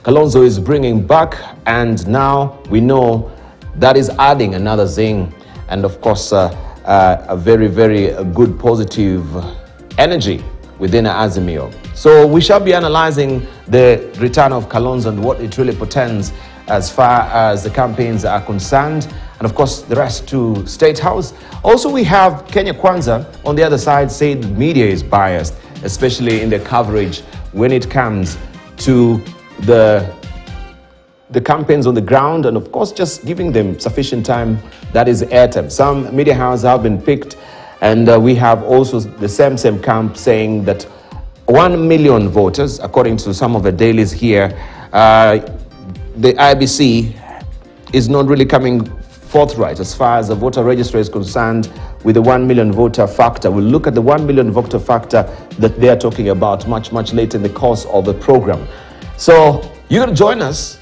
Kalonzo is bringing back, and now we know that is adding another zing, and of course a very, very good positive energy within Azimio. So we shall be analyzing the return of Kalonzo and what it really portends as far as the campaigns are concerned, and of course the rest to State House. Also, we have Kenya Kwanza on the other side said media is biased, especially in the coverage when it comes to the campaigns on the ground, and of course just giving them sufficient time, that is airtime. Some media houses have been picked, and we have also the same camp saying that 1 million voters, according to some of the dailies here, the IBC is not really coming forthright as far as the voter register is concerned with the 1 million voter factor. We'll look at the 1 million voter factor that they are talking about much later in the course of the program. So you're going to join us.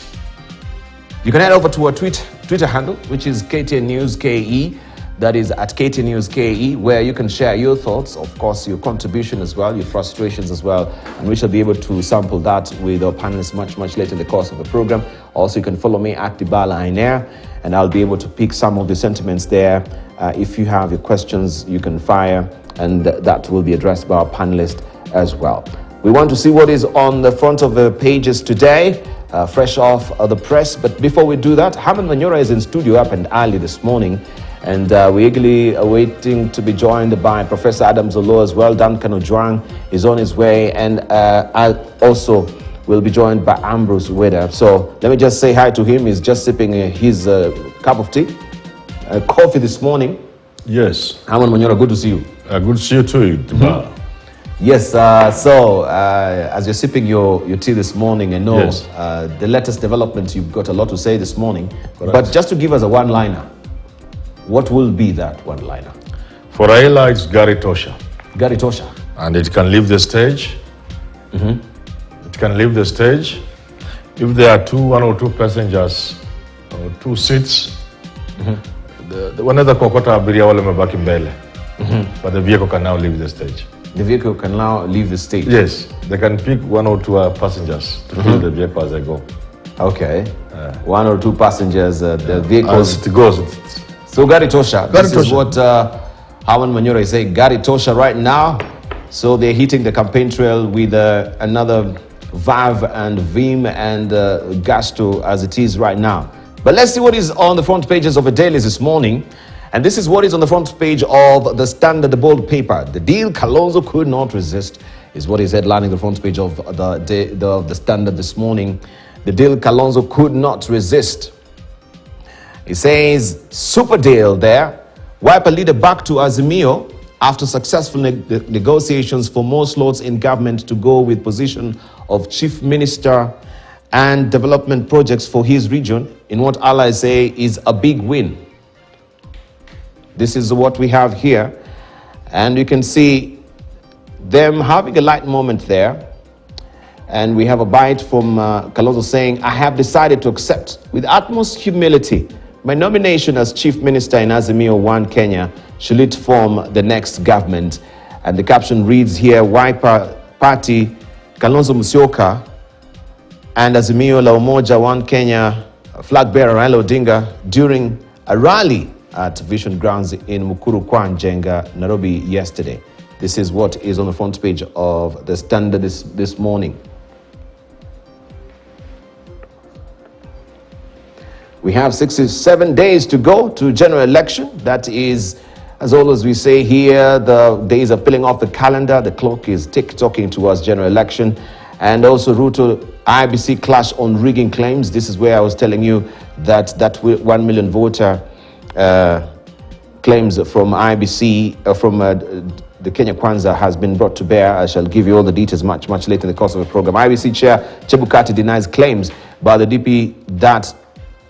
You can head over to our Twitter handle, which is KTN News KE. That is at KTN News KE, where you can share your thoughts, of course, your contribution as well, your frustrations as well. And we shall be able to sample that with our panelists much later in the course of the program. Also, you can follow me at Dibala Ainer, and I'll be able to pick some of the sentiments there. If you have your questions, you can fire, and that will be addressed by our panelists as well. We want to see what is on the front of the pages today, fresh off the press. But before we do that, Haman Manyora is in studio up and early this morning. And we're eagerly awaiting to be joined by Professor Adam Zolo as well. Duncan Ojwang is on his way, and I also will be joined by Ambrose Weda. So let me just say hi to him. He's just sipping his cup of tea, coffee this morning. Yes. Haman Manyora, good to see you. Good to see you too, Dibala. Yes, as you're sipping your tea this morning, I know Yes. The latest development, you've got a lot to say this morning. Correct. But just to give us a one-liner, what will be that one-liner? For Raila, it's Gary Tosha. Gary Tosha. And it can leave the stage. It can leave the stage. If there are one or two passengers or two seats, wanaweza kuokota abiria wale mabaki mbele. But the vehicle can now leave the stage. The vehicle can now leave the stage? Yes. They can pick one or two passengers to fill the vehicle as they go. Okay. One or two passengers, the vehicles. As it goes. So Gary Tosha, this is what Haman Manyora is saying. Gary Tosha right now. So they're hitting the campaign trail with another Vav and Vim and Gasto as it is right now. But let's see what is on the front pages of the dailies this morning. And this is what is on the front page of the Standard, the bold paper. The deal Kalonzo could not resist is what is headlining the front page of the Standard this morning. The deal Kalonzo could not resist. It says, super deal there. Wiper leader back to Azimio after successful negotiations for more slots in government to go with position of chief minister and development projects for his region in what allies say is a big win. This is what we have here. And you can see them having a light moment there. And we have a bite from Kalonzo saying, I have decided to accept with utmost humility my nomination as Chief Minister in Azimio 1 Kenya should it form the next government. And the caption reads here, Wiper Party, Kalonzo Musyoka and Azimio La Umoja 1 Kenya flag bearer Raila Odinga during a rally at Vision Grounds in Mukuru Kwa Njenga, Nairobi yesterday. This is what is on the front page of the Standard this morning. We have 67 days to go to general election. That is, as always we say here, the days are peeling off the calendar. The clock is tick-tocking towards general election. And also Ruto IBC clash on rigging claims. This is where I was telling you that 1 million voter claims from IBC, from the Kenya Kwanza has been brought to bear. I shall give you all the details much later in the course of the program. IBC Chair Chebukati denies claims by the DP that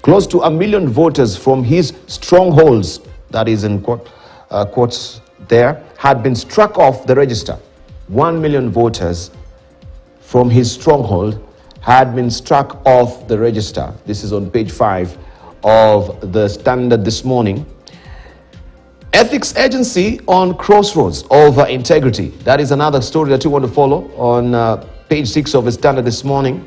close to 1 million voters from his strongholds, that is in quotes there, had been struck off the register. 1 million voters from his stronghold had been struck off the register. This is on page 5 of the Standard this morning. Ethics Agency on crossroads over integrity. That is another story that you want to follow on page 6 of the Standard this morning.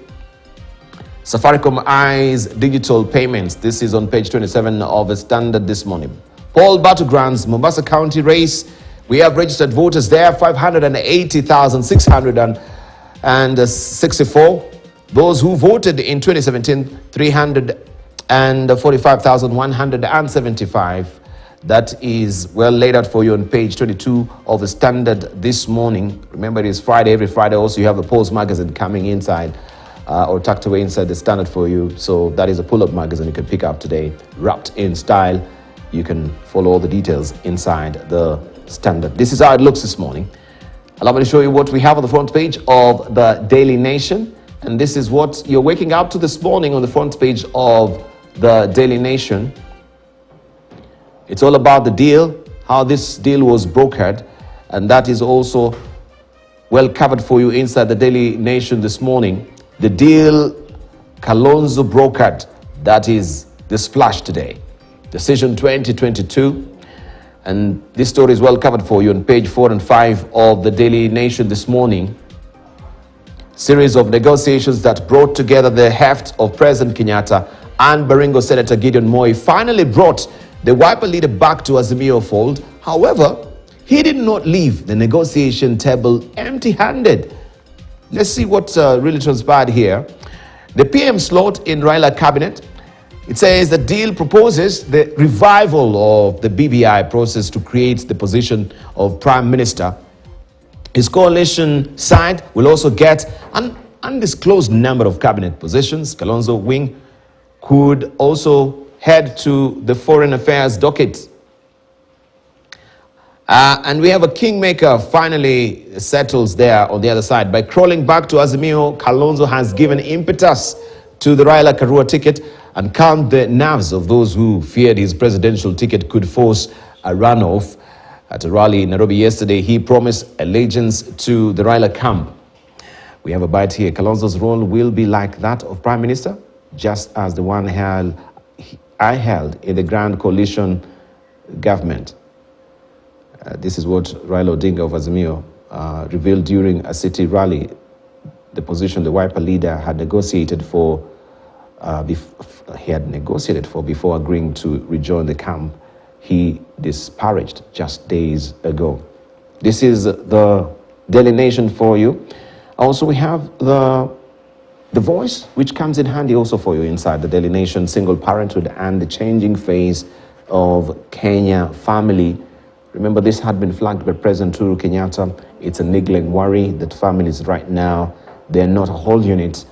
Safaricom eyes digital payments. This is on page 27 of the Standard this morning. Paul Battlegrounds, Mombasa County race. We have registered voters there, 580,664. Those who voted in 2017, 345,175. That is well laid out for you on page 22 of the Standard this morning. Remember, it is Friday. Every Friday also you have the Pulse magazine coming inside or tucked away inside the Standard for you. So that is a pull-up magazine you can pick up today, wrapped in style. You can follow all the details inside the Standard. This is how it looks this morning. Allow me to show you what we have on the front page of the Daily Nation. And this is what you're waking up to this morning on the front page of the Daily Nation. It's all about the deal, how this deal was brokered, and that is also well covered for you inside the Daily Nation this morning. The deal Kalonzo brokered, that is the splash today. Decision 2022. And this story is well covered for you on page 4 and 5 of the Daily Nation this morning. Series of negotiations that brought together the heft of President Kenyatta and Baringo Senator Gideon Moi finally brought the Wiper leader back to Azimio fold. However, he did not leave the negotiation table empty-handed. Let's see what really transpired here. The PM slot in Raila cabinet. It says the deal proposes the revival of the BBI process to create the position of Prime Minister. His coalition side will also get an undisclosed number of cabinet positions. Kalonzo wing could also head to the Foreign Affairs docket. And we have a kingmaker finally settles there on the other side. By crawling back to Azimio, Kalonzo has given impetus to the Raila Karua ticket and calmed the nerves of those who feared his presidential ticket could force a runoff. At a rally in Nairobi yesterday, he promised allegiance to the Raila camp. We have a bite here. Kalonzo's role will be like that of Prime Minister, just as the one I held in the Grand Coalition government. This is what Raila Odinga of Azimio revealed during a city rally. The position the Wiper leader had negotiated for before agreeing to rejoin the camp. He disparaged just days ago. This is the Daily Nation for you. Also, we have the Voice, which comes in handy also for you inside the Daily Nation. Single parenthood and the changing face of Kenya family. Remember, this had been flagged by President Uhuru Kenyatta. It's a niggling worry that families right now, they're not a whole unit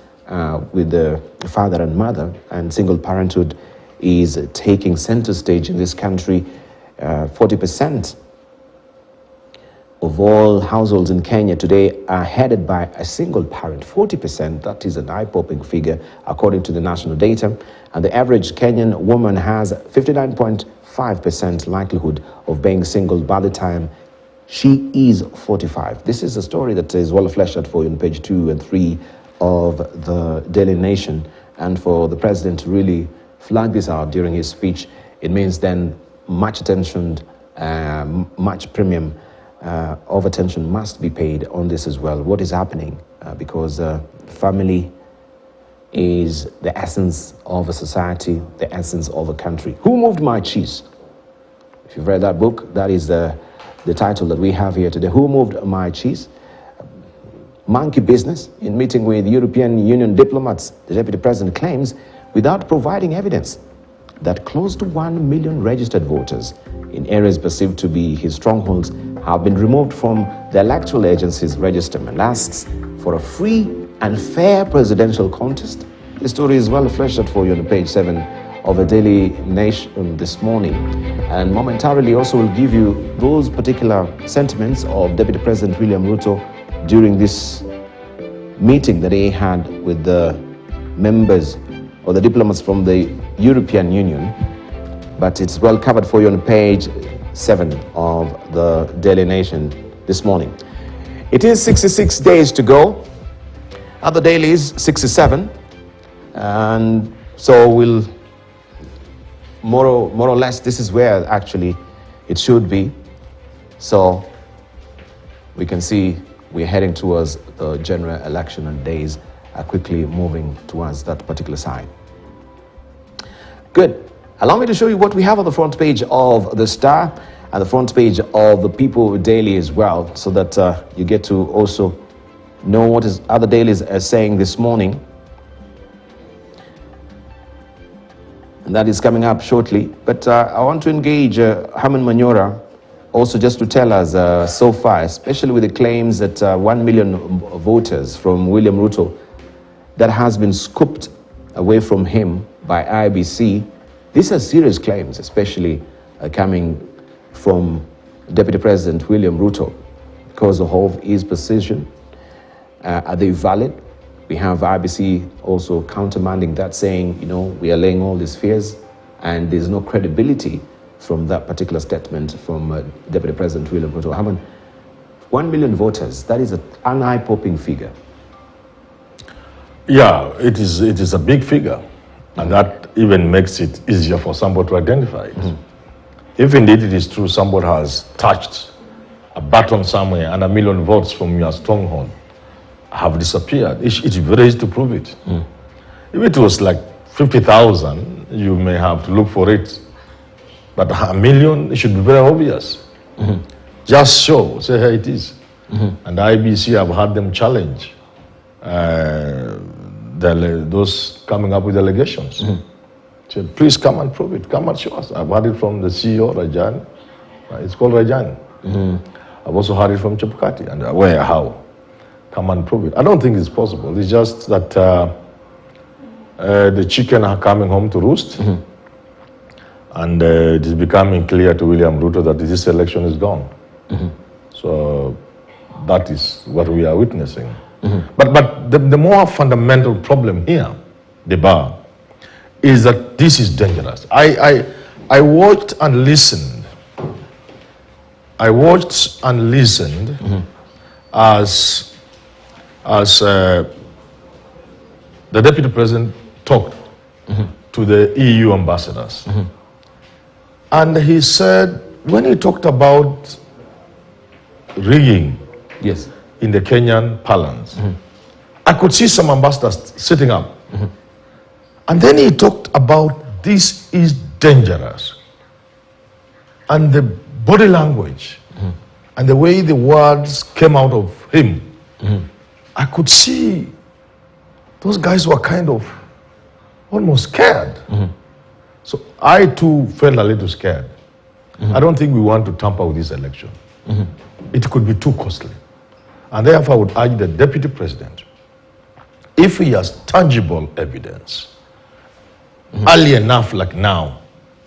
with the father and mother, and single parenthood is taking center stage in this country. 40% of all households in Kenya today are headed by a single parent. 40%, that is an eye-popping figure according to the national data. And the average Kenyan woman has 59.5% likelihood of being single by the time she is 45. This is a story that is well fleshed out for you on page 2 and 3 of the Daily Nation. And for the president to really flag this out during his speech, it means then much attention, much premium of attention must be paid on this as well. What is happening? Because family is the essence of a society, the essence of a country. Who Moved My Cheese? If you've read that book, that is the title that we have here today. Who Moved My Cheese? Monkey business. In meeting with European Union diplomats, the Deputy President claims, without providing evidence, that close to 1 million registered voters in areas perceived to be his strongholds have been removed from the electoral agency's register, and asks for a free and fair presidential contest. The story is well fleshed out for you on page 7 of the Daily Nation this morning. And momentarily also will give you those particular sentiments of Deputy President William Ruto during this meeting that he had with the members or the diplomats from the European Union. But it's well covered for you on page 7 of the Daily Nation this morning. It is 66 days to go. Other dailies, 67. And so we'll more or less, this is where actually it should be. So we can see we're heading towards the general election and days quickly moving towards that particular side. Good. Allow me to show you what we have on the front page of the Star and the front page of the People Daily as well, so that you get to also know what is other dailies are saying this morning. And that is coming up shortly. But I want to engage Herman Manyora also just to tell us so far, especially with the claims that 1 million voters from William Ruto that has been scooped away from him by IBC. These are serious claims, especially coming from Deputy President William Ruto because of his position. Are they valid? We have IBC also countermanding that, saying, we are laying all these fears and there's no credibility from that particular statement from Deputy President William Ruto. 1 million voters, that is an eye-popping figure. Yeah, it is a big figure. And that even makes it easier for somebody to identify it. If indeed it is true somebody has touched a button somewhere and 1 million votes from your stronghold have disappeared, it's very easy to prove it. If it was like 50,000, you may have to look for it. But 1 million, it should be very obvious. Just show, say, here it is. And the IBC have had them challenge those coming up with allegations. Said, please come and prove it. Come and show us. I've heard it from the CEO, Rajan. It's called Rajan. I've also heard it from Chepukati. And where, how? Come and prove it. I don't think it's possible. It's just that the chicken are coming home to roost. And it is becoming clear to William Ruto that this election is gone. So that is what we are witnessing. But the more fundamental problem here, the bar, is that this is dangerous. I watched and listened. I watched and listened as the Deputy President talked to the EU ambassadors. And he said, when he talked about rigging, yes, in the Kenyan parlance, I could see some ambassadors sitting up. And then he talked about this is dangerous. And the body language and the way the words came out of him, I could see those guys were kind of almost scared. So I too felt a little scared. I don't think we want to tamper with this election. It could be too costly. And therefore I would urge the Deputy President, if he has tangible evidence, early enough like now,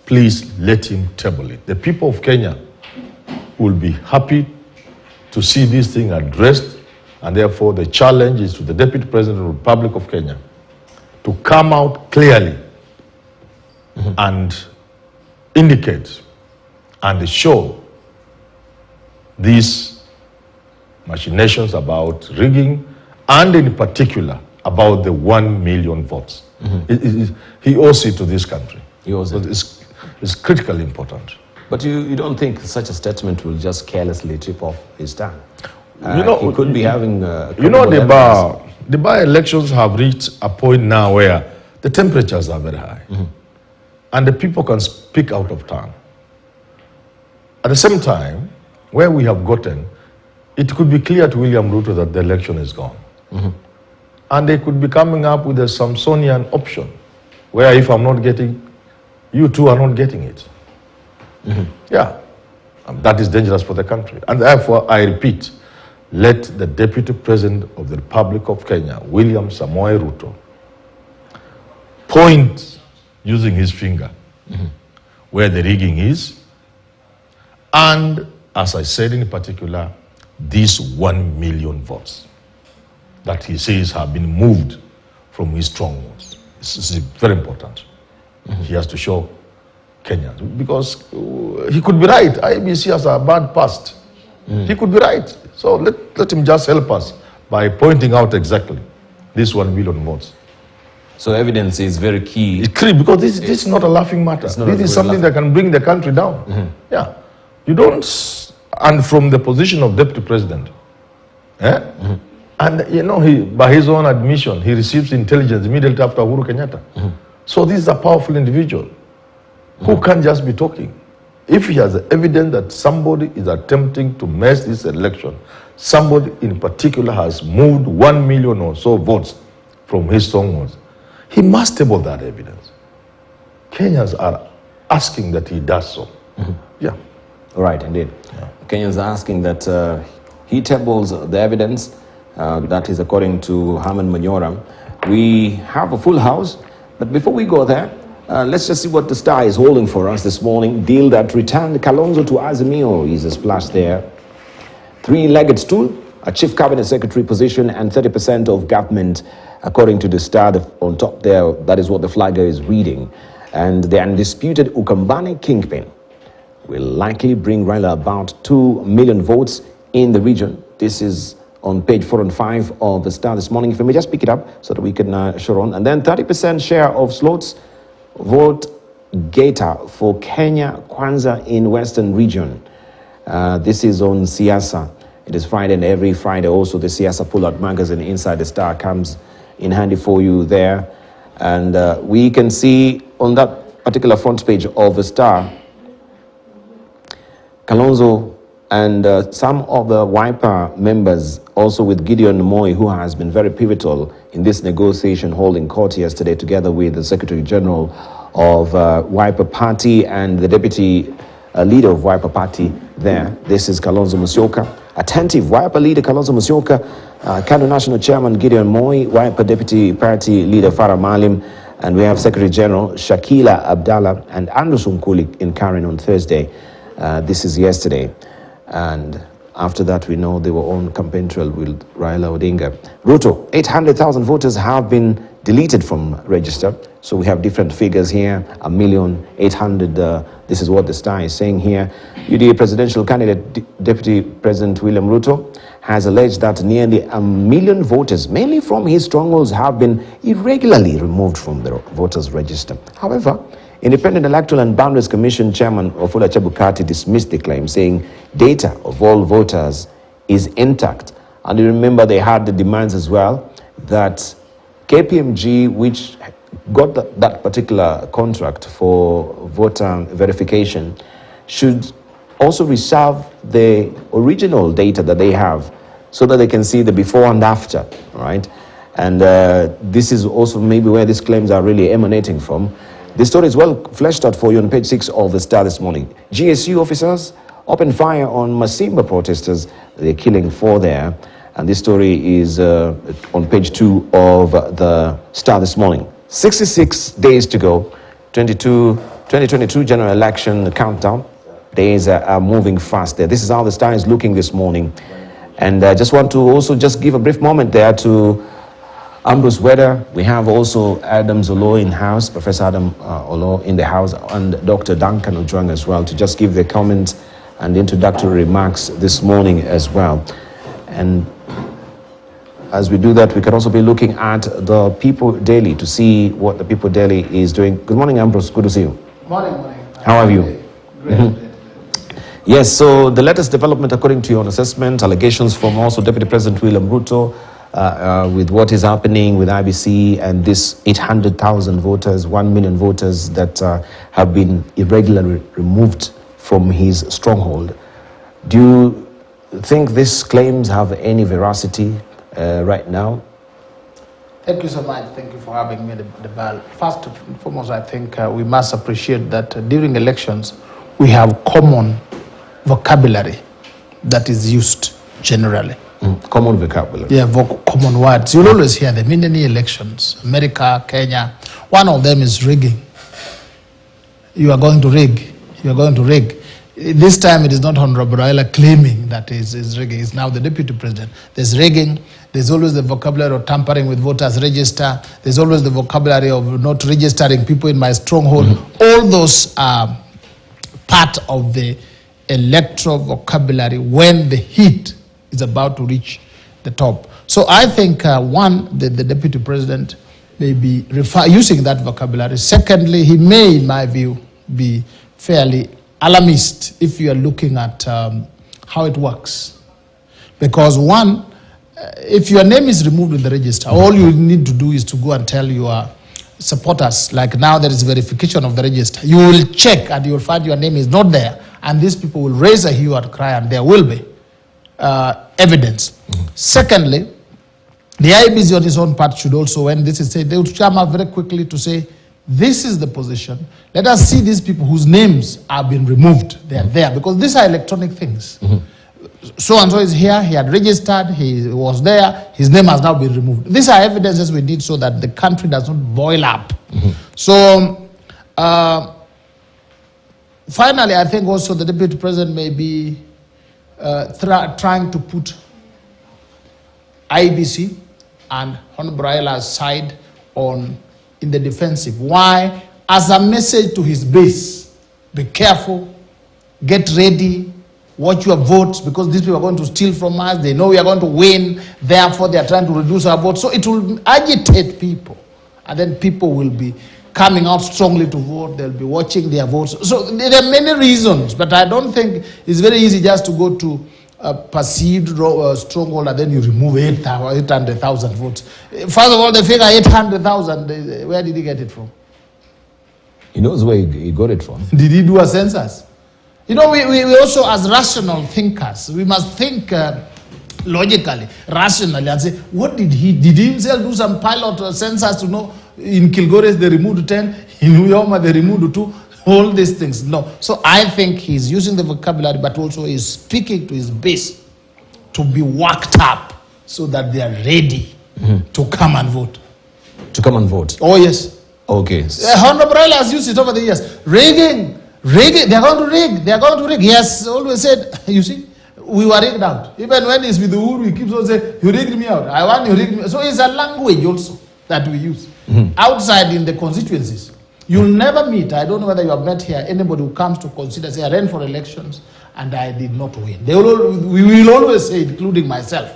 please let him table it. The people of Kenya will be happy to see this thing addressed, and therefore the challenge is to the Deputy President of the Republic of Kenya to come out clearly and indicate and show these machinations about rigging, and in particular about the 1 million votes. He owes it to this country. He owes it. It's critically important. But you don't think such a statement will just carelessly tip off his tongue? He could be having... the by-elections have reached a point now where the temperatures are very high. And the people can speak out of turn. At the same time, where we have gotten, it could be clear to William Ruto that the election is gone. And they could be coming up with a Samsonian option, where if I'm not getting, you two are not getting it. Yeah, that is dangerous for the country. And therefore, I repeat, let the Deputy President of the Republic of Kenya, William Samoei Ruto, point using his finger where the rigging is, and as I said in particular, these 1 million votes that he says have been moved from his strongholds. This is very important. He has to show Kenyans, because he could be right. IBC has a bad past. He could be right. So let him just help us by pointing out exactly this 1 million votes. So evidence is very key. It's key because this is not a laughing matter. This is something that can bring the country down. Yeah. You don't, and from the position of Deputy President, and And you know, by his own admission, he receives intelligence immediately after Uhuru Kenyatta. So this is a powerful individual who can't just be talking. If he has evidence that somebody is attempting to mess this election, somebody in particular has moved 1 million or so votes from his strongholds, he must table that evidence. Kenyans are asking that he does so. Yeah. Right, indeed. Yeah. Kenyans are asking that he tables the evidence. That is according to Herman Manyora. We have a full house, but before we go there, let's just see what the Star is holding for us this morning. Deal that returned Kalonzo to Azimio is a splash there. Three-legged stool, a chief cabinet secretary position, and 30% of government, according to the Star on top there. That is what the flagger is reading. And the undisputed Ukambani kingpin will likely bring Raila about 2 million votes in the region. This is on page 4 and 5 of the Star this morning. If we may just pick it up so that we can show on. And then 30% share of slots vote gator for Kenya Kwanza in Western region. This is on Siasa. It is Friday, and every Friday also the Siasa pull-out magazine inside the Star comes in handy for you there. And we can see on that particular front page of the Star, Kalonzo and some of the Wiper members, also with Gideon Moi, who has been very pivotal in this negotiation holding court yesterday, together with the Secretary General of Wiper Party and the Deputy Leader of Wiper Party there. This is Kalonzo Musyoka. Attentive Wiper Leader Kalonzo Musyoka, Kano National Chairman Gideon Moi, Wiper Deputy Party Leader Farah Malim, and we have Secretary General Shakila Abdallah and Andrew Nkuli in Karen on Thursday. This is yesterday. And after that, we know they were on campaign trail with Raila Odinga. Ruto, 800,000 voters have been deleted from register. So we have different figures here, 1,800,000. This is what the Star is saying here. UDA presidential candidate, Deputy President William Ruto, has alleged that nearly 1 million voters, mainly from his strongholds, have been irregularly removed from the voters' register. However, Independent Electoral and Boundaries Commission Chairman Wafula Chebukati dismissed the claim, saying data of all voters is intact. And you remember they had the demands as well that KPMG, which got that particular contract for voter verification, should also reserve the original data that they have so that they can see the before and after, right? And this is also maybe where these claims are really emanating from. The story is well fleshed out for you on page 6 of the Star this morning. GSU officers open fire on Masimba protesters. They're killing 4 there. And this story is on page 2 of the Star this morning. 66 days to go. 2022 general election countdown. Days are moving fast there. This is how the Star is looking this morning. And I just want to also just give a brief moment there to Ambrose Weather. We have also Adam Zolo in house, Professor Adam Olo in the house, and Dr. Duncan Ojwang as well, to just give their comments and introductory remarks this morning as well. And as we do that, we can also be looking at the People Daily to see what the People Daily is doing. Good morning, Ambrose. Good to see you. Morning. How are you? Great. Yes, so the latest development, according to your assessment, allegations from also Deputy President William Ruto, with what is happening with IBC and this 800,000 voters, 1 million voters that have been irregularly removed from his stronghold. Do you think these claims have any veracity right now? Thank you so much. Thank you for having me, the bell. First and foremost, I think we must appreciate that during elections, we have common vocabulary that is used generally. Common vocabulary. Yeah, common words. You'll always hear them in any elections. America, Kenya. One of them is rigging. You are going to rig. You are going to rig. This time it is not Honorable Raila claiming that is rigging. It's now the Deputy President. There's rigging. There's always the vocabulary of tampering with voters' register. There's always the vocabulary of not registering people in my stronghold. All those are part of the electoral vocabulary when the heat is about to reach the top. So I think, one, the Deputy President may be using that vocabulary. Secondly, he may, in my view, be fairly alarmist if you are looking at how it works. Because one, if your name is removed in the register, all you need to do is to go and tell your supporters, like now there is verification of the register. You will check and you will find your name is not there, and these people will raise a hue and cry, and there will be evidence. Secondly, the IBC on its own part should also, when this is said, they would come up very quickly to say, this is the position. Let us see these people whose names have been removed. They are there, because these are electronic things. So-and-so is here, he had registered, he was there, his name has now been removed. These are evidences we need so that the country does not boil up. So, finally, I think also the Deputy President may be trying to put IBC and Honorable Raila's side in the defensive. Why? As a message to his base, be careful, get ready, watch your votes, because these people are going to steal from us. They know we are going to win, therefore they are trying to reduce our votes. So it will agitate people, and then people will be coming out strongly to vote. They'll be watching their votes. So there are many reasons, but I don't think it's very easy just to go to a perceived stronghold and then you remove 800,000 votes. First of all, the figure 800,000, where did he get it from? He knows where he got it from. Did he do a census? You know, we also, as rational thinkers, we must think logically, rationally, and say, what did he himself do some pilot census to know in Kilgores they removed 10, in Uyoma they removed 2, all these things? No. So I think he's using the vocabulary, but also he's speaking to his base to be worked up so that they are ready to come and vote. To come and vote? Oh, yes. Okay. Honorable Raila has used it over the years. Rigging, they are going to rig, they are going to rig. He has always said, you see, we were rigged out. Even when he's with the Uhuru, he keeps on saying, you rigged me out. I want you rigged me out. So it's a language also that we use. Outside in the constituencies, you'll never meet, I don't know whether you have met here, anybody who comes to consider, say, I ran for elections and I did not win. We will always say, including myself,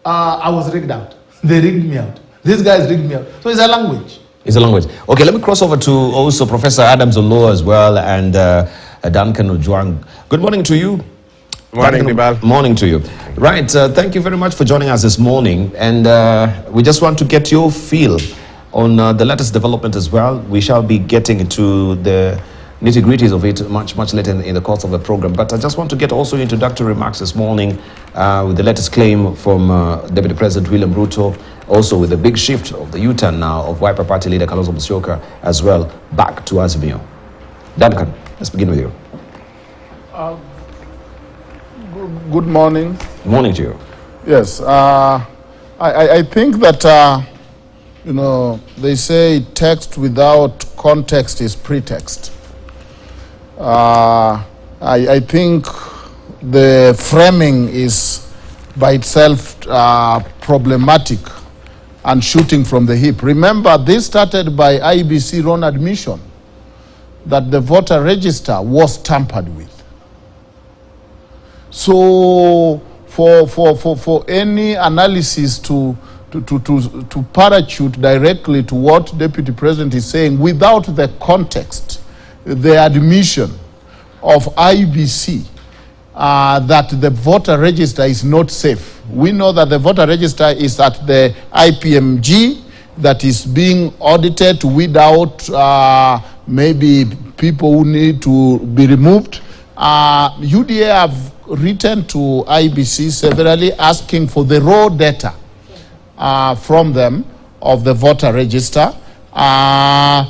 I was rigged out. They rigged me out. These guys rigged me out. So it's a language. It's a language. Okay, let me cross over to also Professor Adams Olo as well, and Duncan Ojwang. Good morning to you. Morning, Nibal. Morning to you. Right, thank you very much for joining us this morning, and we just want to get your feel on the latest development as well. We shall be getting into the nitty-gritties of it much later in the course of the program, but I just want to get also introductory remarks this morning with the latest claim from Deputy President William Ruto, also with the big shift of the U-turn now of Wiper Party leader Kalonzo Musyoka as well back to Azimio. Duncan, let's begin with you. Good morning. Good morning to you. Yes, I think that, you know, they say text without context is pretext. I think the framing is by itself problematic and shooting from the hip. Remember, this started by IBC's own admission that the voter register was tampered with. So for any analysis to parachute directly to what Deputy President is saying without the context, the admission of IBC that the voter register is not safe. We know that the voter register is at the IPMG that is being audited to weed out maybe people who need to be removed. UDA have written to IBC severally asking for the raw data from them of the voter register. I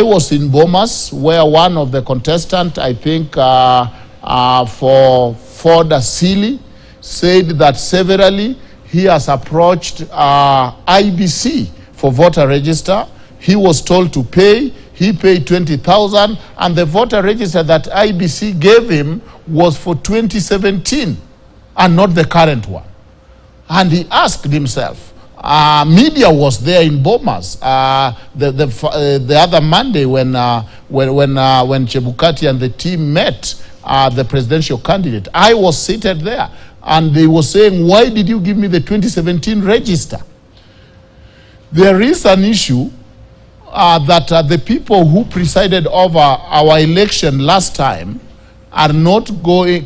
was in Bomas where one of the contestants, I think for Ford Asili, said that severally he has approached IBC for voter register. He was told to pay. He paid 20,000, and the voter register that IBC gave him was for 2017 and not the current one. And he asked himself, media was there in Bomas the other Monday when Chebukati and the team met the presidential candidate. I was seated there, and they were saying, why did you give me the 2017 register? There is an issue that the people who presided over our election last time are not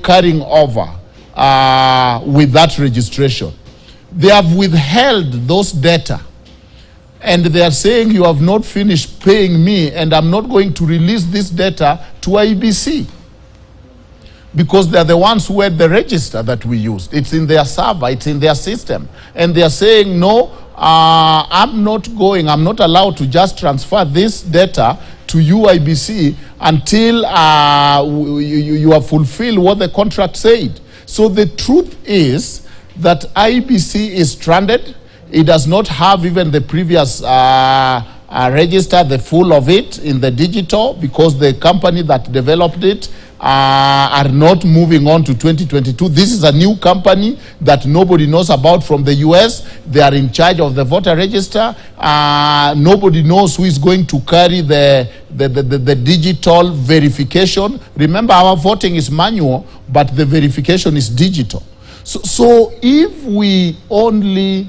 carrying over with that registration. They have withheld those data, and they are saying you have not finished paying me, and I'm not going to release this data to IBC. Because they're the ones who had the register that we used. It's in their server, it's in their system. And they're saying, no, I'm not allowed to just transfer this data to UIBC until you have fulfilled what the contract said. So the truth is that IBC is stranded. It does not have even the previous register, the full of it in the digital, because the company that developed it are not moving on to 2022. This is a new company that nobody knows about from the US. They are in charge of the voter register. Nobody knows who is going to carry the digital verification. Remember, our voting is manual, but the verification is digital. So if we only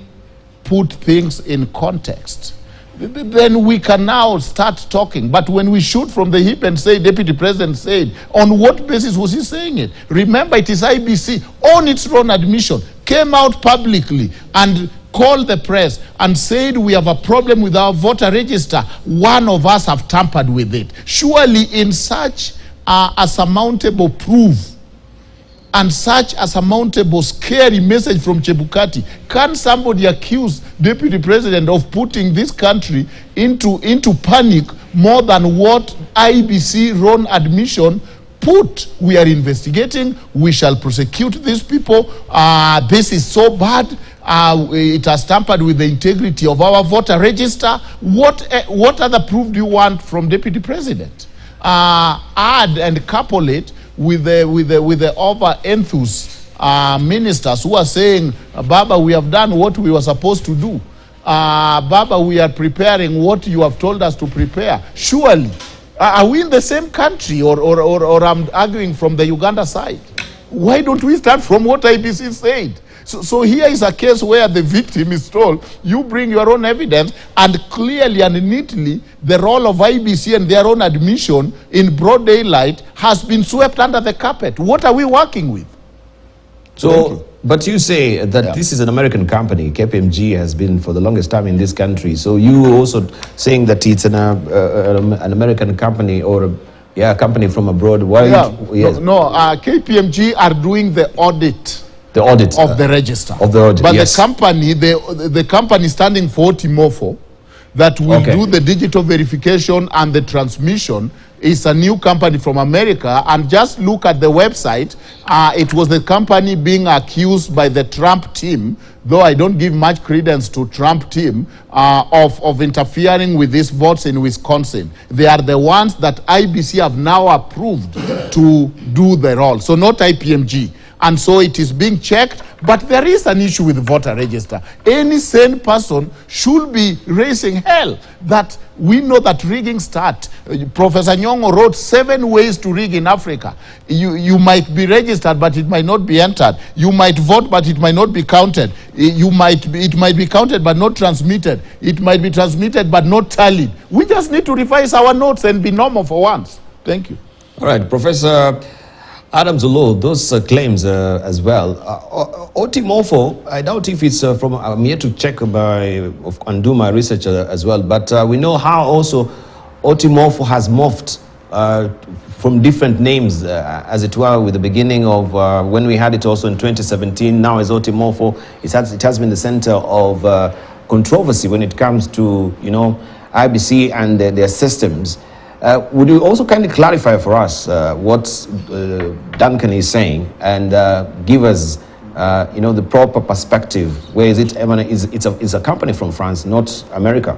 put things in context, then we can now start talking. But when we shoot from the hip and say, Deputy President said, on what basis was he saying it? Remember, it is IBC, on its own admission, came out publicly and called the press and said, we have a problem with our voter register. One of us have tampered with it. Surely in such a surmountable proof and such a surmountable scary message from Chebukati, can somebody accuse Deputy President of putting this country into panic more than what IBC own admission put? We are investigating, we shall prosecute these people, this is so bad, it has tampered with the integrity of our voter register. What other proof do you want from Deputy President? Add and couple it with the over-enthused ministers who are saying, Baba, we have done what we were supposed to do. Baba, we are preparing what you have told us to prepare. Surely, are we in the same country, or I'm arguing from the Uganda side? Why don't we start from what IBC said? So here is a case where the victim is told, you bring your own evidence, and clearly and neatly, the role of IBC and their own admission in broad daylight has been swept under the carpet. What are we working with? So, but you say that this is an American company. KPMG has been for the longest time in this country. So you also saying that it's an American company, or a company from abroad. Why? KPMG are doing the audit. The audit of the register. Of the audit, but yes. the company standing for Otimofo that will do the digital verification and the transmission is a new company from America. And just look at the website. It was the company being accused by the Trump team, though I don't give much credence to Trump team, of interfering with these votes in Wisconsin. They are the ones that IBC have now approved to do the role. So not IPMG. And so it is being checked, but there is an issue with the voter register. Any sane person should be raising hell that we know that rigging starts. Professor Nyong'o wrote 7 ways to rig in Africa. You might be registered, but it might not be entered. You might vote, but it might not be counted. It might be counted, but not transmitted. It might be transmitted, but not tallied. We just need to revise our notes and be normal for once. Thank you. All right, Professor Adam Zulu, those claims as well. Otimofo, I doubt if it's from, I'm here to check and do my research as well, but we know how also Otimofo has morphed from different names, as it were, with the beginning of when we had it also in 2017, now as Otimofo. It has been the center of controversy when it comes to, IBC and their systems. Would you also kindly clarify for us what Duncan is saying, and give us, the proper perspective? Where is it? It's a company from France, not America,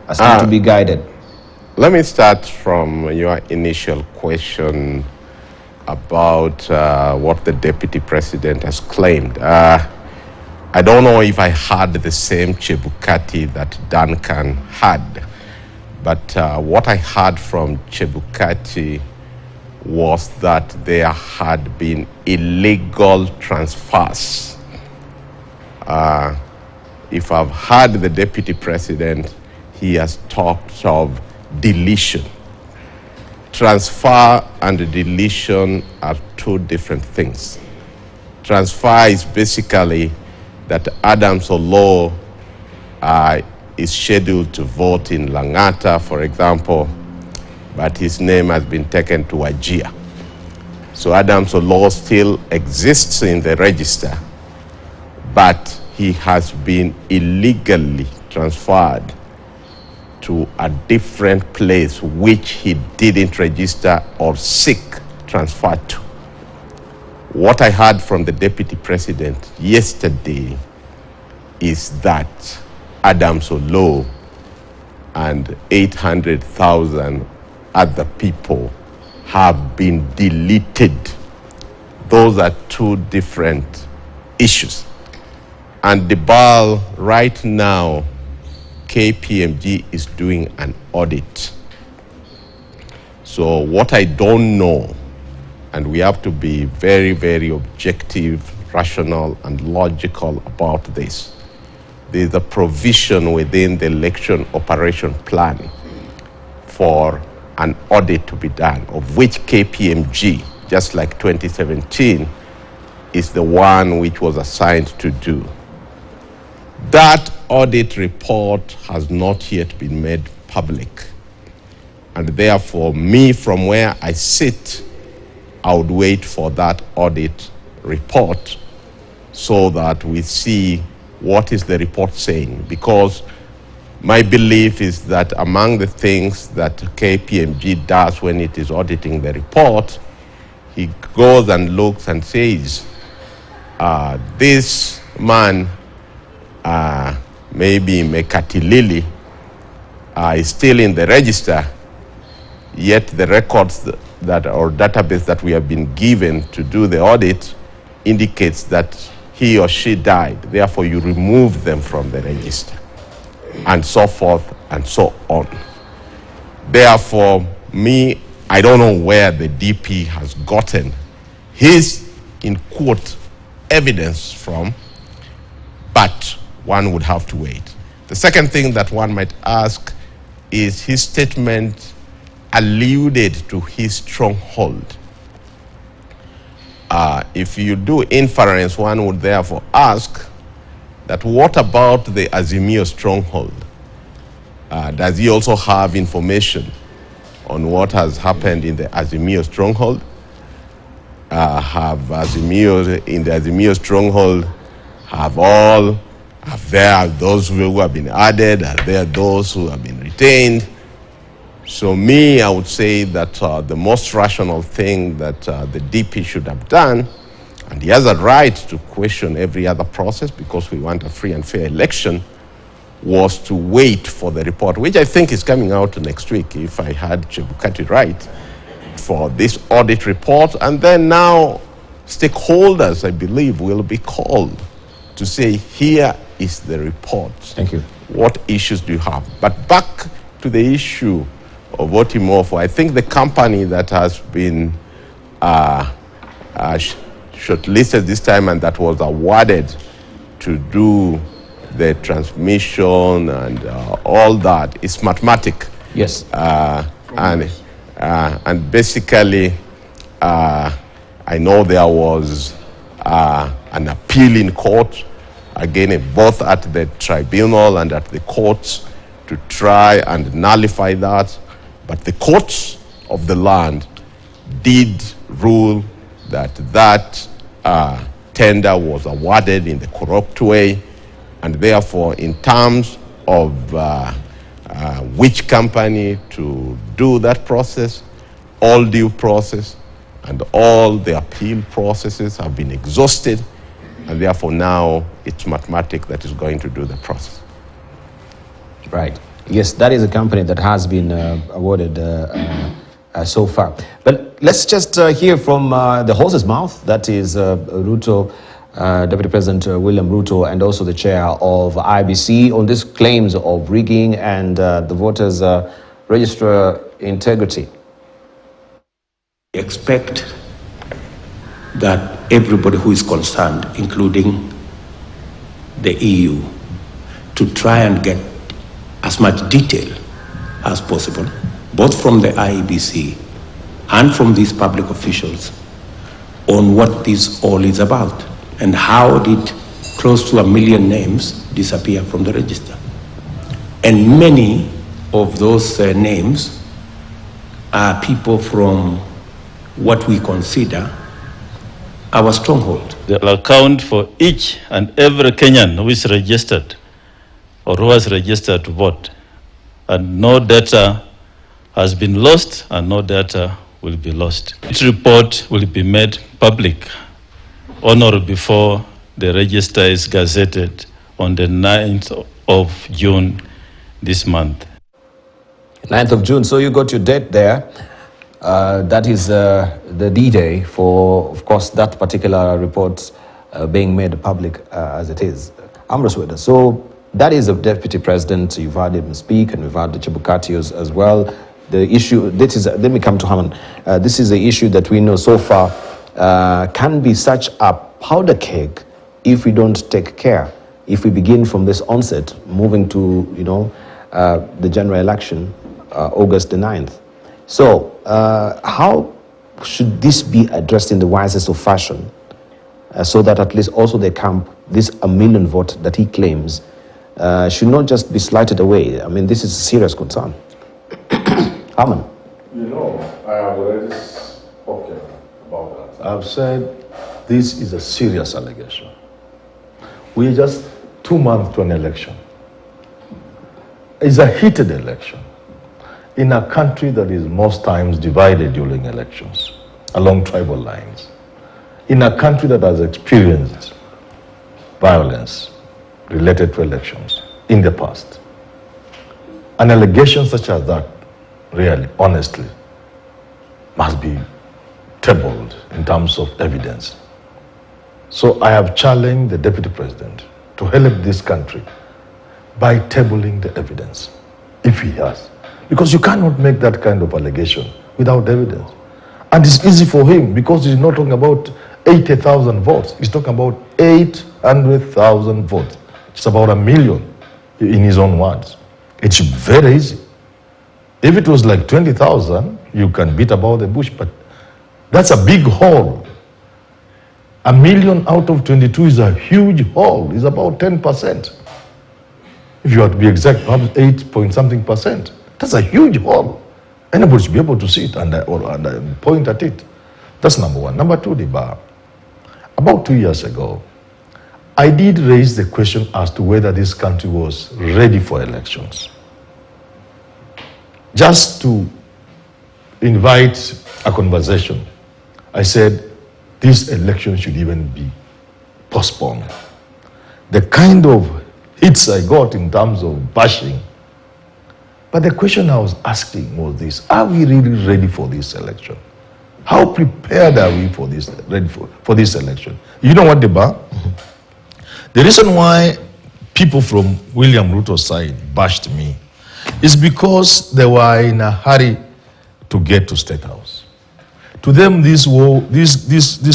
as to be guided. Let me start from your initial question about what the Deputy President has claimed. I don't know if I had the same Chebukati that Duncan had. But what I heard from Chebukati was that there had been illegal transfers. If I've heard the Deputy President, he has talked of deletion. Transfer and deletion are 2 different things. transfer is basically that Adams Olo is scheduled to vote in Langata, for example, but his name has been taken to Wajir. So Adams Olo still exists in the register, but he has been illegally transferred to a different place which he didn't register or seek transfer to. What I heard from the deputy president yesterday is that Adams Olo and 800,000 other people have been deleted. Those are two different issues. And the BAL right now, KPMG is doing an audit. So what I don't know, and we have to be very, very objective, rational, and logical about this. There's a provision within the election operation plan for an audit to be done, of which KPMG, just like 2017, is the one which was assigned to do. That audit report has not yet been made public. And therefore, me, from where I sit, I would wait for that audit report so that we see what is the report saying. Because my belief is that among the things that KPMG does when it is auditing the report, he goes and looks and says, this man, maybe Mekatilili, is still in the register, yet the records that or database that we have been given to do the audit indicates that he or she died. Therefore, you remove them from the register, and so forth and so on. Therefore, me, I don't know where the DP has gotten his, in quote, evidence from, but one would have to wait. The second thing that one might ask is his statement alluded to his stronghold. If you do inference, one would therefore ask that what about the Azimio stronghold? Does he also have information on what has happened in the Azimio stronghold? Have Azimio, in the Azimio stronghold, are there those who have been added? Are there those who have been retained? So me, I would say that the most rational thing that the DP should have done, and he has a right to question every other process because we want a free and fair election, was to wait for the report, which I think is coming out next week, if I had Chebukati right, for this audit report. And then now stakeholders, I believe, will be called to say, here is the report. Thank you. What issues do you have? But back to the issue of Otimofo, I think the company that has been shortlisted this time and that was awarded to do the transmission and all that is Smartmatic. Yes. And basically, I know there was an appeal in court, again, both at the tribunal and at the courts, to try and nullify that. But the courts of the land did rule that that tender was awarded in the corrupt way, and therefore, in terms of which company to do that process, all due process and all the appeal processes have been exhausted, and therefore now it's Smartmatic that is going to do the process. Right. Yes, that is a company that has been awarded so far. But let's just hear from the horse's mouth, that is Ruto, Deputy President William Ruto, and also the chair of IBC on these claims of rigging and the voters' register integrity. Expect that everybody who is concerned, including the EU, to try and get as much detail as possible, both from the IEBC and from these public officials, on what this all is about. And how did close to 1 million names disappear from the register? And many of those names are people from what we consider our stronghold. They'll account for each and every Kenyan who is registered or who has registered to vote. And no data has been lost and no data will be lost. This report will be made public on or before the register is gazetted on the 9th of June this month. 9th of June, so you got your date there. That is the D-Day for, of course, that particular report being made public as it is. Amrasweda, so that is the Deputy President. You've heard him speak, and we've heard the Chebukati as well. The issue, this is, let me come to Haman. This is the issue that we know so far can be such a powder keg if we don't take care. If we begin from this onset, moving to, you know, the general election, August the 9th. So, how should this be addressed in the wisest of fashion, so that at least also the camp, this 1 million vote that he claims, should not just be slighted away? I mean, this is a serious concern. Aman. You know, I have already spoken about that. I've said this is a serious allegation. We are just 2 months to an election. It's a heated election in a country that is most times divided during elections along tribal lines, in a country that has experienced violence related to elections in the past. An allegation such as that, really, honestly, must be tabled in terms of evidence. So I have challenged the Deputy President to help this country by tabling the evidence, if he has. Because you cannot make that kind of allegation without evidence. And it's easy for him because he's not talking about 80,000 votes. He's talking about 800,000 votes. It's about 1 million in his own words. It's very easy. If it was like 20,000, you can beat about the bush, but that's a big hole. 1 million out of 22 is a huge hole. It's about 10%. If you have to be exact, perhaps 8-point-something%. That's a huge hole. Anybody should be able to see it and point at it. That's number one. Number two, Diba. About 2 years ago, I did raise the question as to whether this country was ready for elections. Just to invite a conversation, I said, this election should even be postponed. The kind of hits I got in terms of bashing. But the question I was asking was this: are we really ready for this election? How prepared are we for this, ready for this election? You know what, Deba? The reason why people from William Ruto's side bashed me is because they were in a hurry to get to State House. To them, this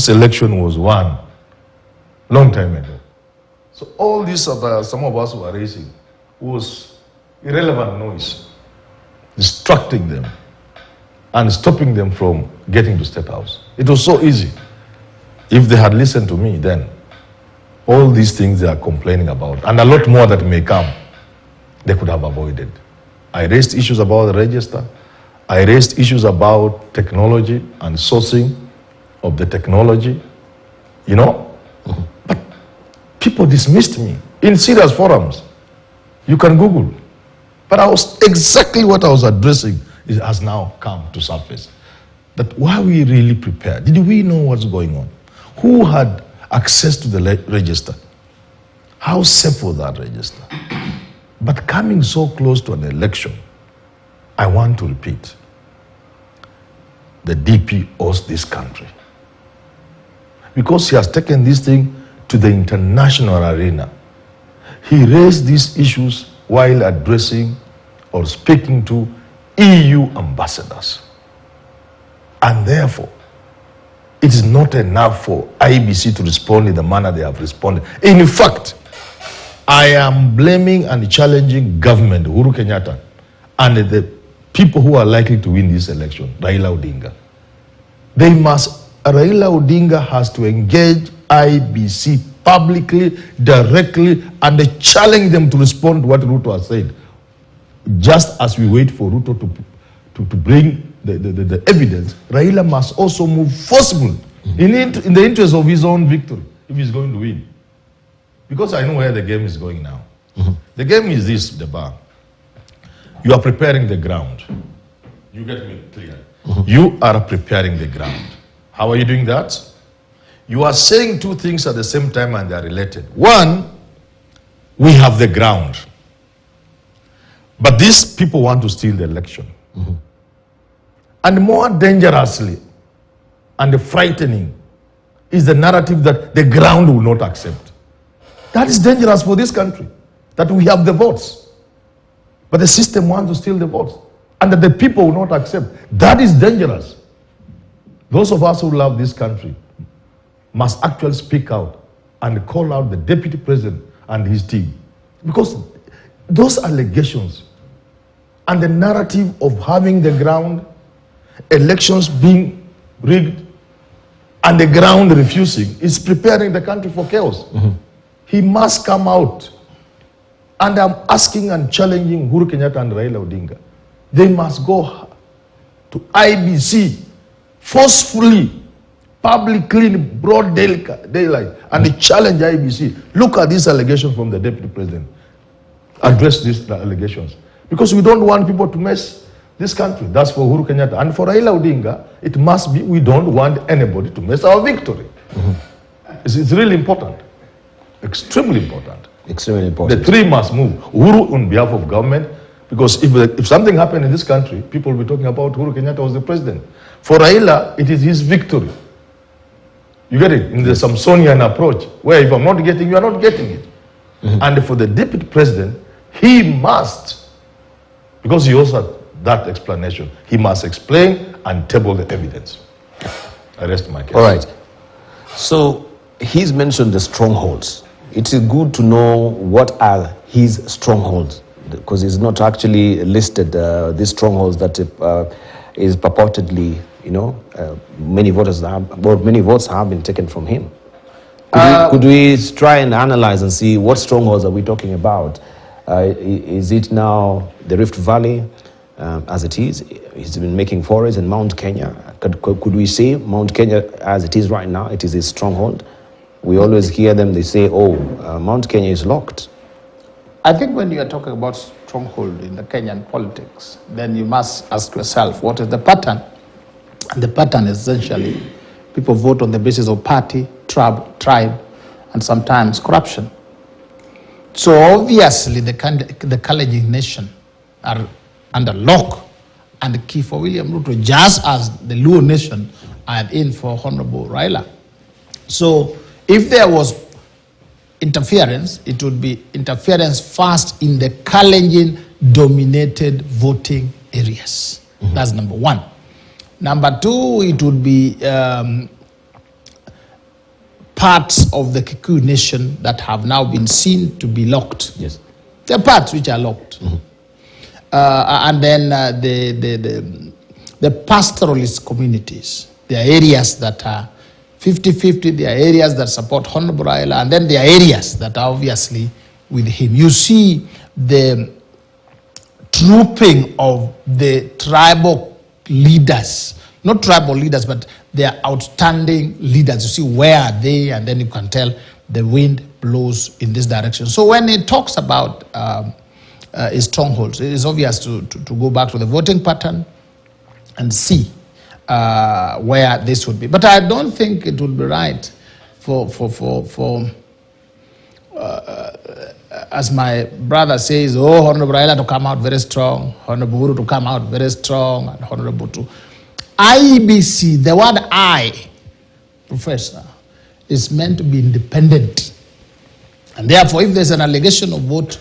election was won long time ago. So all this some of us were raising was irrelevant noise, distracting them and stopping them from getting to State House. It was so easy. If they had listened to me then, all these things they are complaining about, and a lot more that may come, they could have avoided. I raised issues about the register. I raised issues about technology and sourcing of the technology, you know. But people dismissed me in serious forums. You can Google. But exactly what I was addressing has now come to surface. That were we really prepared? Did we know what's going on? Who had access to the register? How safe was that register? But coming so close to an election, I want to repeat, the DP owes this country. Because he has taken this thing to the international arena. He raised these issues while addressing or speaking to EU ambassadors. And therefore, it is not enough for IBC to respond in the manner they have responded. In fact, I am blaming and challenging government, Uhuru Kenyatta, and the people who are likely to win this election, Raila Odinga. Raila Odinga has to engage IEBC publicly, directly, and challenge them to respond to what Ruto has said. Just as we wait for Ruto to bring the evidence, Raila must also move forcibly in the interest of his own victory if he's going to win. Because I know where the game is going now. The game is this, Deba. You are preparing the ground. You get me clear? You are preparing the ground. How are you doing that? You are saying two things at the same time and they are related. One, we have the ground. But these people want to steal the election. And more dangerously and frightening is the narrative that the ground will not accept. That is dangerous for this country, that we have the votes, but the system wants to steal the votes, and that the people will not accept. That is dangerous. Those of us who love this country must actually speak out and call out the deputy president and his team. Because those allegations and the narrative of having the ground, elections being rigged, and the ground refusing is preparing the country for chaos. He must come out. And I'm asking and challenging Uhuru Kenyatta and Raila Odinga. They must go to IEBC forcefully, publicly, in broad daylight, and challenge IEBC. Look at this allegation from the deputy president. Address these allegations. Because we don't want people to mess this country. That's for Uhuru Kenyatta. And for Raila Odinga, it must be, we don't want anybody to mess our victory. It's really important. Extremely important. Extremely important. The three must move. Uhuru on behalf of government, because if something happened in this country, people will be talking about Uhuru Kenyatta was the president. For Raila, it is his victory. You get it? In the Samsonian approach, where if I'm not getting, you are not getting it. And for the deputy president, he must, because he also had that explanation, he must explain and table the evidence. I rest my case. All right. So he's mentioned the strongholds. It is good to know what are his strongholds, because he's not actually listed these strongholds that is purportedly, many votes have been taken from him. Could we try and analyze and see what strongholds are we talking about? Is it now the Rift Valley as it is? He's been making forays in Mount Kenya. Could we say Mount Kenya as it is right now, it is his stronghold? We always hear them, they say, Mount Kenya is locked. I think when you are talking about stronghold in the Kenyan politics, then you must ask yourself, what is the pattern? And the pattern is essentially people vote on the basis of party, tribe, and sometimes corruption. So obviously the Kalonzo nation are under lock and the key for William Ruto, just as the Luo nation are in for Honorable Raila. So if there was interference, it would be interference first in the Kalenjin-dominated voting areas. That's number one. Number two, it would be parts of the Kikuyu nation that have now been seen to be locked. Yes. There are parts which are locked. And then the pastoralist communities, there are areas that are 50-50, there are areas that support Honorable Raila, and then there are areas that are obviously with him. You see the trooping of the tribal leaders, not tribal leaders, but they are outstanding leaders. You see where are they, and then you can tell the wind blows in this direction. So when he talks about his strongholds, it is obvious to go back to the voting pattern and see where this would be. But I don't think it would be right for as my brother says, Honorable Raila to come out very strong, Honorable Uhuru to come out very strong, and Honorable to IEBC, the word I, Professor, is meant to be independent. And therefore, if there's an allegation of vote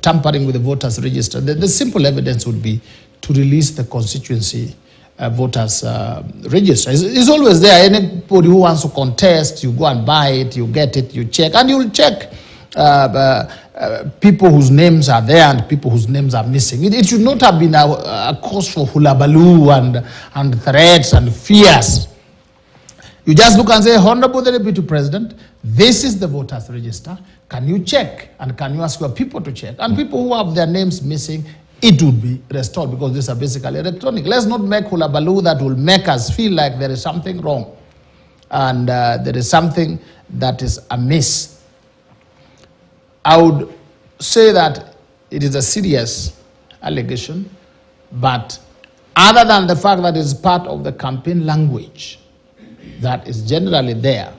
tampering with the voters register, the simple evidence would be to release the constituency voters register. It's always there. Anybody who wants to contest, you go and buy it, you get it, you check, and you'll check people whose names are there and people whose names are missing. It should not have been a cause for hullabaloo and threats and fears. You just look and say, Honorable the Deputy President, this is the voters register. Can you check? And can you ask your people to check? And people who have their names missing, it would be restored because these are basically electronic. Let's not make hula baloo that will make us feel like there is something wrong and there is something that is amiss. I would say that it is a serious allegation, but other than the fact that it's part of the campaign language that is generally there,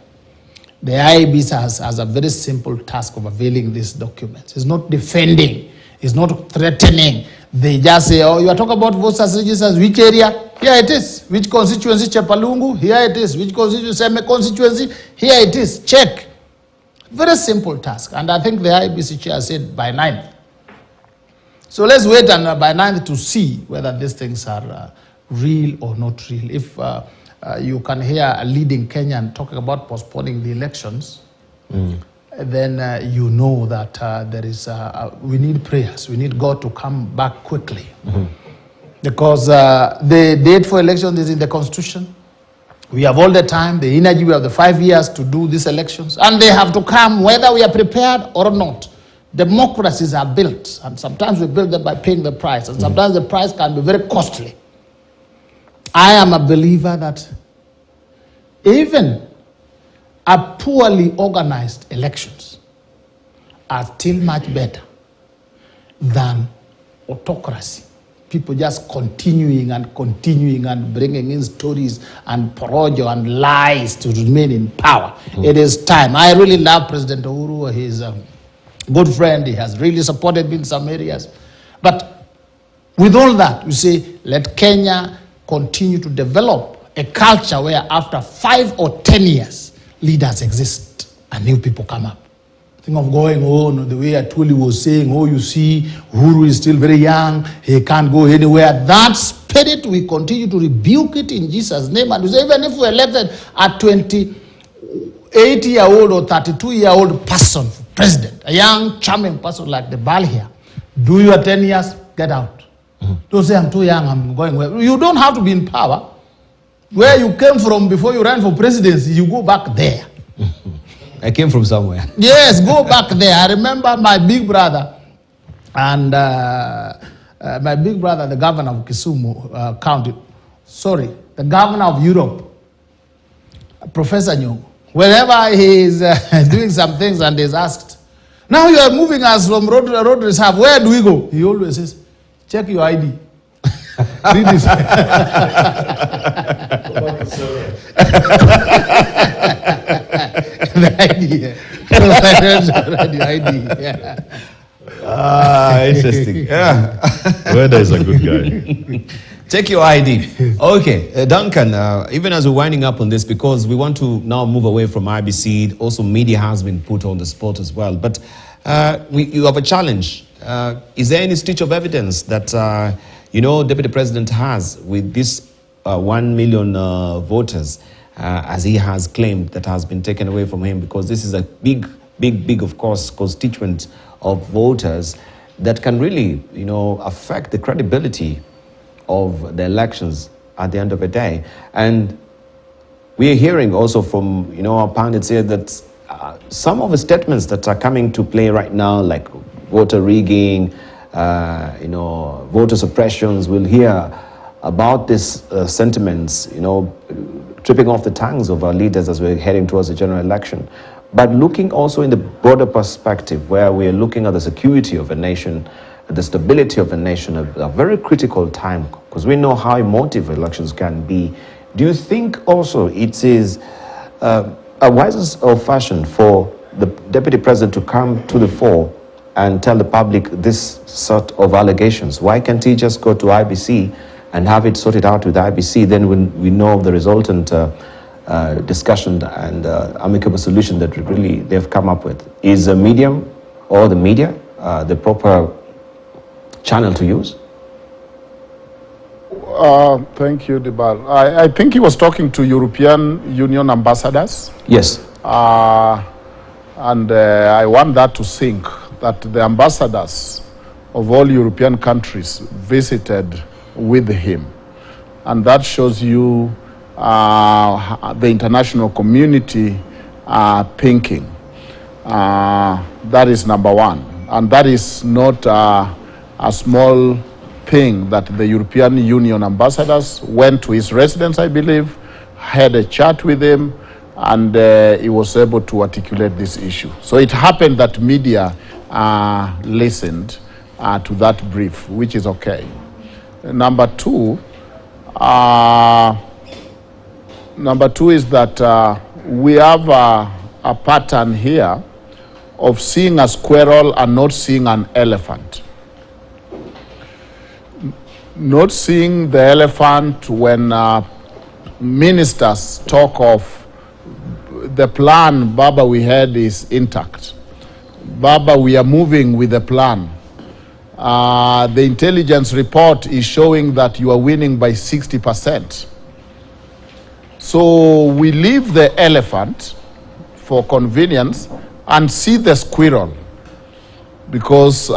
the IEBC has a very simple task of availing these documents. It's not defending, it's not threatening. They just say, oh, you are talking about voters registers, which area? Here it is. Which constituency? Chepalungu? Here it is. Which constituency? Here it is. Check. Very simple task. And I think the IEBC chair said by 9th. So let's wait and by 9th to see whether these things are real or not real. If you can hear a leading Kenyan talking about postponing the elections, then you know that there is, we need prayers. We need God to come back quickly. Because the date for elections is in the Constitution. We have all the time, the energy, we have the 5 years to do these elections. And they have to come whether we are prepared or not. Democracies are built, and sometimes we build them by paying the price, and sometimes the price can be very costly. I am a believer that even a poorly organized elections are still much better than autocracy. People just continuing and bringing in stories and porojo and lies to remain in power. It is time. I really love President Uhuru. He's a good friend. He has really supported me in some areas. But with all that, we say, let Kenya continue to develop a culture where after 5 or 10 years, leaders exist and new people come up. Think of going on the way Atuli was saying, oh, you see, Uhuru is still very young, he can't go anywhere. That spirit, we continue to rebuke it in Jesus' name. And we say, even if we elected a 28-year-old or 32-year-old person for president, a young, charming person like the Bal here, do your 10 years, get out. Don't say, I'm too young, I'm going where. You don't have to be in power. Where you came from before you ran for presidency, you go back there. I came from somewhere. Yes, go back there. I remember my big brother and the governor of Kisumu County, the governor of Europe, Professor Nyong, wherever he is doing some things and is asked, now you are moving us from road reserve, where do we go? He always says, check your ID. Read this. The idea. The idea. Interesting. Yeah. Weather is a good guy. Check your ID. Okay, Duncan, even as we're winding up on this, because we want to now move away from IBC, also media has been put on the spot as well. But you have a challenge. Is there any stitch of evidence that, Deputy President has with this 1 million voters, as he has claimed, that has been taken away from him? Because this is a big, of course, constituent of voters that can really, affect the credibility of the elections at the end of the day. And we're hearing also from, our pundits here that some of the statements that are coming to play right now, like voter rigging, voter suppressions, we'll hear about these sentiments, tripping off the tongues of our leaders as we're heading towards the general election. But looking also in the broader perspective, where we're looking at the security of a nation, the stability of a nation, a very critical time, because we know how emotive elections can be. Do you think also it is a wise of fashion for the Deputy President to come to the fore and tell the public this sort of allegations? Why can't he just go to IBC and have it sorted out with IBC? Then when we know the resultant discussion and amicable solution that really they've come up with. Is a medium or the media the proper channel to use? Thank you, Dibal. I think he was talking to European Union ambassadors. Yes. And I want that to sink, that the ambassadors of all European countries visited with him. And that shows you the international community thinking. That is number one. And that is not a small thing that the European Union ambassadors went to his residence, I believe, had a chat with him, and he was able to articulate this issue. So it happened that media listened to that brief, which is okay. Number two is that we have a pattern here of seeing a squirrel and not seeing an elephant. Not seeing the elephant when ministers talk of the plan, Baba, we had is intact. Baba, we are moving with the plan. The intelligence report is showing that you are winning by 60%. So we leave the elephant for convenience and see the squirrel because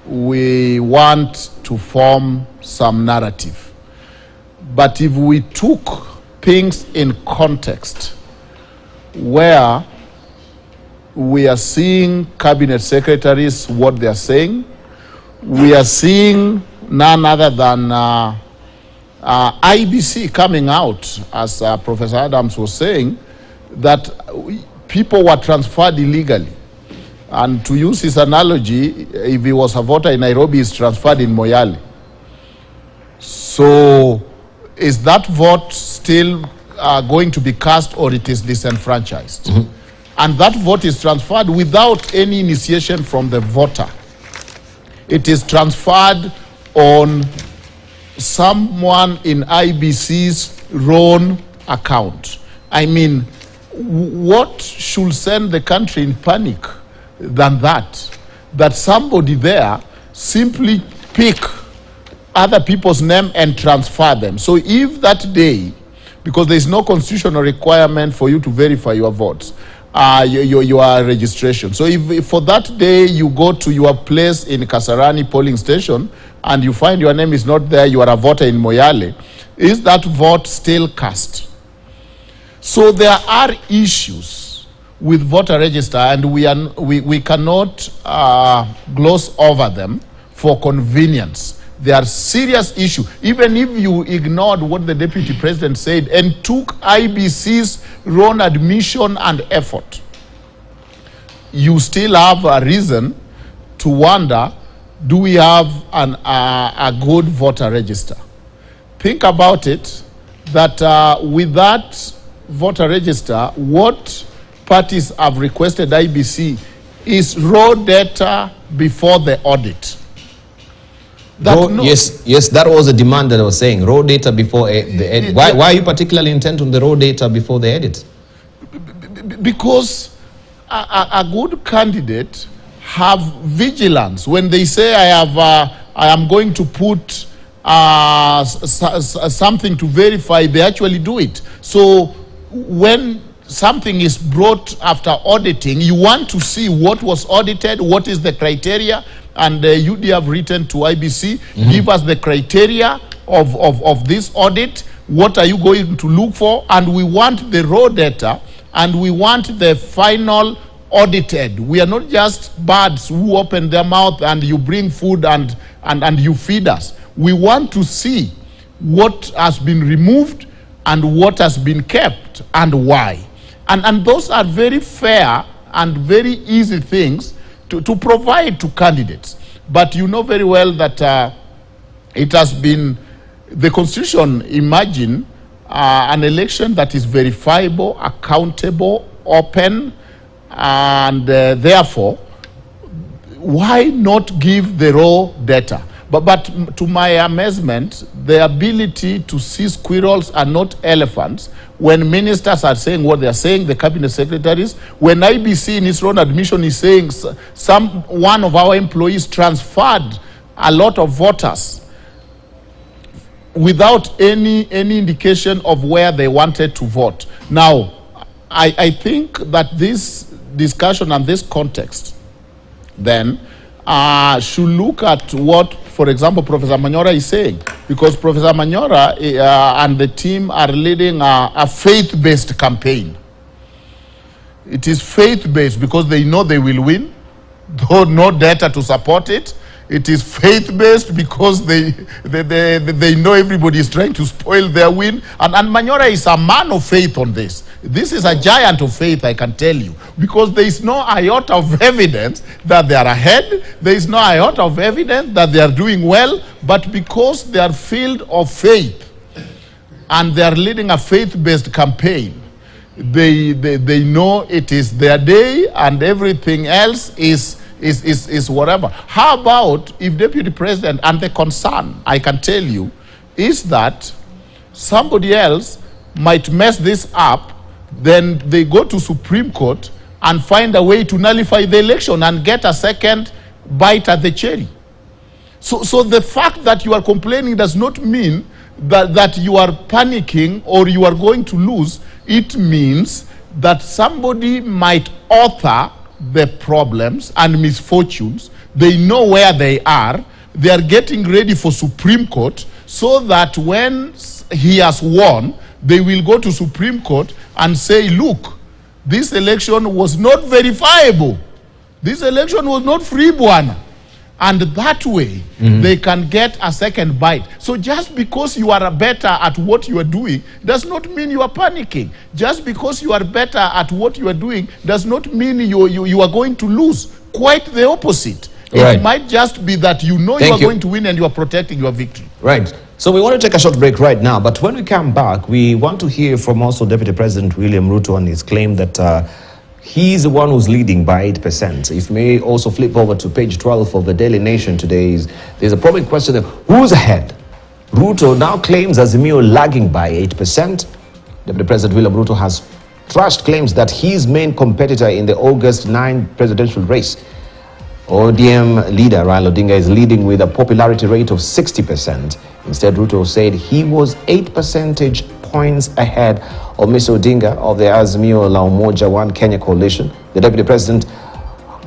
we want to form some narrative. But if we took things in context, where we are seeing cabinet secretaries, what they are saying, we are seeing none other than IBC coming out, as Professor Adams was saying, that people were transferred illegally. And to use his analogy, if he was a voter in Nairobi, he's transferred in Moyale. So is that vote still going to be cast, or it is disenfranchised? Mm-hmm. And that vote is transferred without any initiation from the voter. It is transferred on someone in IBC's own account. I mean, what should send the country in panic than that somebody there simply pick other people's name and transfer them? So if that day, because there is no constitutional requirement for you to verify your votes, your registration. So if for that day you go to your place in Kasarani polling station and you find your name is not there, you are a voter in Moyale, is that vote still cast? So there are issues with voter register, and we cannot gloss over them for convenience. They are serious issues. Even if you ignored what the deputy president said and took IBC's own admission and effort, you still have a reason to wonder, do we have a good voter register? Think about it, that with that voter register, what parties have requested IBC is raw data before the audit. Yes, that was a demand that I was saying, raw data before the edit. Why are you particularly intent on the raw data before the edit? Because a good candidate have vigilance. When they say I am going to put something to verify, they actually do it. So when something is brought after auditing, you want to see what was audited, what is the criteria, and you have written to IBC, give us the criteria of this audit, what are you going to look for, and we want the raw data, and we want the final audited. We are not just birds who open their mouth and you bring food and you feed us. We want to see what has been removed and what has been kept and why. And those are very fair and very easy things to provide to candidates. But you know very well that it has been, the Constitution imagine an election that is verifiable, accountable, open, and therefore, why not give the raw data? But to my amazement, the ability to see squirrels and not elephants, when ministers are saying what they are saying, the cabinet secretaries, when IBC in its own admission is saying one of our employees transferred a lot of voters without any indication of where they wanted to vote. Now, I think that this discussion and this context then should look at what for example, Professor Manyora is saying, because Professor Manyora and the team are leading a faith-based campaign. It is faith-based because they know they will win, though no data to support it. It is faith-based because they know everybody is trying to spoil their win. And Manyora is a man of faith on this. This is a giant of faith, I can tell you, because there is no iota of evidence that they are ahead. There is no iota of evidence that they are doing well, but because they are filled of faith and they are leading a faith-based campaign, they know it is their day and everything else is whatever. How about if Deputy President, and the concern, I can tell you, is that somebody else might mess this up, then they go to Supreme Court and find a way to nullify the election and get a second bite at the cherry. So the fact that you are complaining does not mean that you are panicking or you are going to lose. It means that somebody might author the problems and misfortunes. They know where they are. They are getting ready for Supreme Court so that when he has won, they will go to Supreme Court and say, look, this election was not verifiable. This election was not free, Bwana. And that way, they can get a second bite. So just because you are better at what you are doing does not mean you are panicking. Just because you are better at what you are doing does not mean you are going to lose. Quite the opposite. Right. It might just be that you know you are going to win and you are protecting your victory. Right. So we want to take a short break right now, but when we come back, we want to hear from also Deputy President William Ruto on his claim that he's the one who's leading by 8%. If may also flip over to page 12 of the Daily Nation today, there's a probing question of who's ahead. Ruto now claims Azimio lagging by 8%. Deputy President William Ruto has trashed claims that his main competitor in the August 9 presidential race, ODM leader Raila Odinga, is leading with a popularity rate of 60%. Instead, Ruto said he was 8 percentage points ahead of Mr. Odinga of the Azimio la Umoja One Kenya coalition. The Deputy President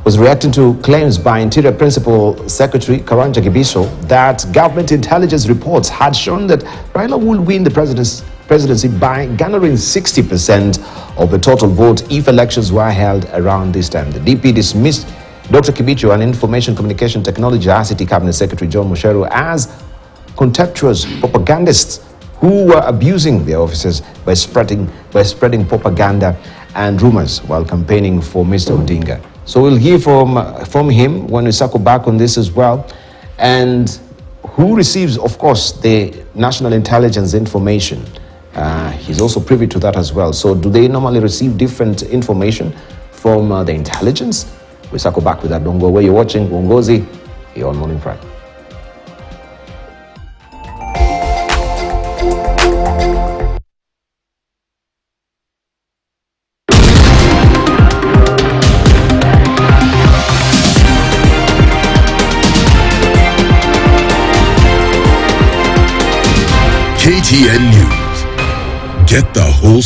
was reacting to claims by Interior Principal Secretary Karanja Gibisho that government intelligence reports had shown that Raila will win the presidency by garnering 60% of the total vote if elections were held around this time. The DP dismissed Dr. Kibicho and Information Communication Technology ICT Cabinet Secretary John Musheru as contemptuous propagandists who were abusing their offices by spreading propaganda and rumors while campaigning for Mr. Odinga. So we'll hear from him when we circle back on this as well. And who receives, of course, the national intelligence information? He's also privy to that as well. So do they normally receive different information from the intelligence? We circle back with that. Don't go away. You're watching Uongozi here on Morning Prime. KTN News. Get the whole